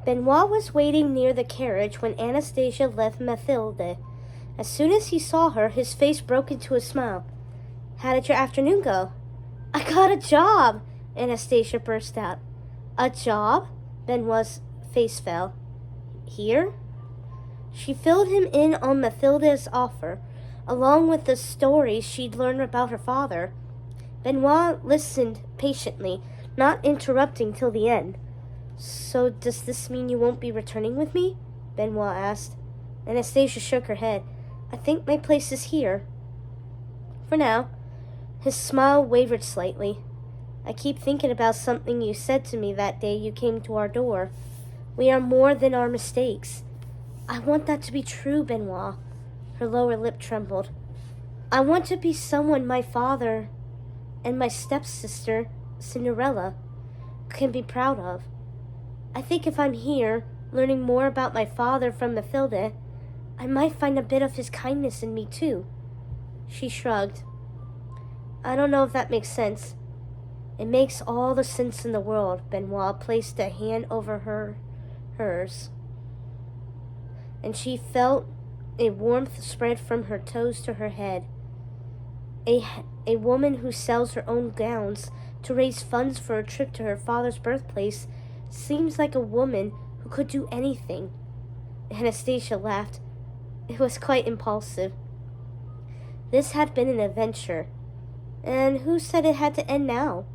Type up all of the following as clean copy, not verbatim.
Benoit was waiting near the carriage when Anastasia left Mathilde. As soon as he saw her, his face broke into a smile. "How did your afternoon go?" "I got a job!" Anastasia burst out. "A job?" Benoit's face fell. "Here?" She filled him in on Mathilde's offer, along with the stories she'd learned about her father. Benoit listened patiently, not interrupting till the end. "So does this mean you won't be returning with me?" Benoit asked. Anastasia shook her head. "I think my place is here. For now." His smile wavered slightly. "I keep thinking about something you said to me that day you came to our door. We are more than our mistakes. I want that to be true, Benoit." Her lower lip trembled. "I want to be someone my father and my stepsister, Cinderella, can be proud of. I think if I'm here, learning more about my father from Mathilde, I might find a bit of his kindness in me too." She shrugged. "I don't know if that makes sense." "It makes all the sense in the world." Benoit placed a hand over hers, and she felt a warmth spread from her toes to her head. A woman who sells her own gowns to raise funds for a trip to her father's birthplace seems like a woman who could do anything. Anastasia laughed. It was quite impulsive. This had been an adventure, and who said it had to end now?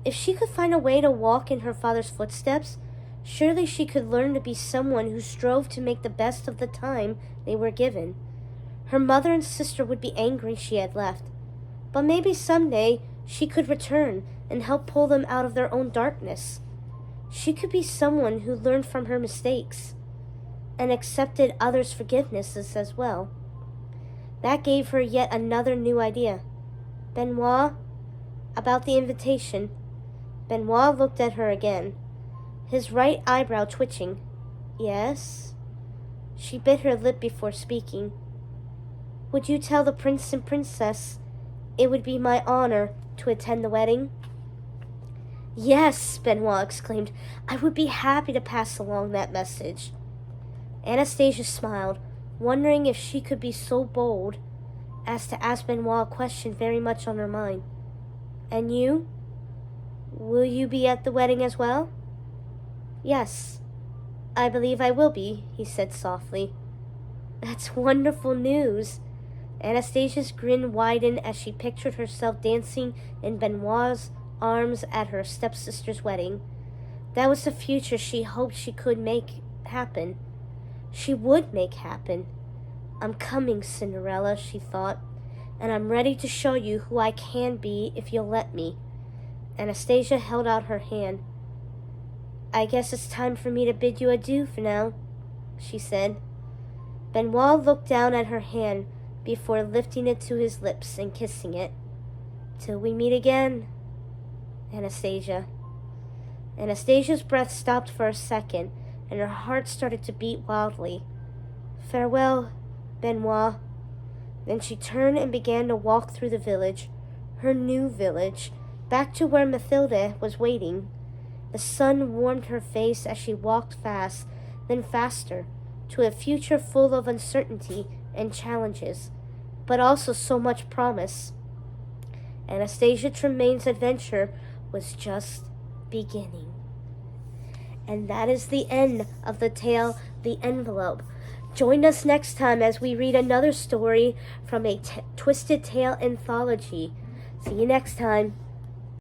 If she could find a way to walk in her father's footsteps, surely she could learn to be someone who strove to make the best of the time they were given. Her mother and sister would be angry she had left, but maybe someday she could return and help pull them out of their own darkness. She could be someone who learned from her mistakes and accepted others' forgivenesses as well. That gave her yet another new idea. "Benoit, about the invitation." Benoit looked at her again, his right eyebrow twitching. "Yes?" She bit her lip before speaking. "Would you tell the prince and princess it would be my honor to attend the wedding?" "Yes," Benoit exclaimed. "I would be happy to pass along that message." Anastasia smiled, wondering if she could be so bold as to ask Benoit a question very much on her mind. "And you? Will you be at the wedding as well?" "Yes, I believe I will be," he said softly. "That's wonderful news." Anastasia's grin widened as she pictured herself dancing in Benoit's arms at her stepsister's wedding. That was the future she hoped she could make happen. She would make happen. "I'm coming, Cinderella," she thought, "and I'm ready to show you who I can be if you'll let me." Anastasia held out her hand. "I guess it's time for me to bid you adieu for now," she said. Benoit looked down at her hand before lifting it to his lips and kissing it. "Till we meet again, Anastasia." Anastasia's breath stopped for a second, and her heart started to beat wildly. "Farewell, Benoit." Then she turned and began to walk through the village, her new village, back to where Mathilde was waiting. The sun warmed her face as she walked fast, then faster, to a future full of uncertainty and challenges, but also so much promise. Anastasia Tremaine's adventure was just beginning. And that is the end of the tale, The Envelope. Join us next time as we read another story from a Twisted Tale anthology. See you next time.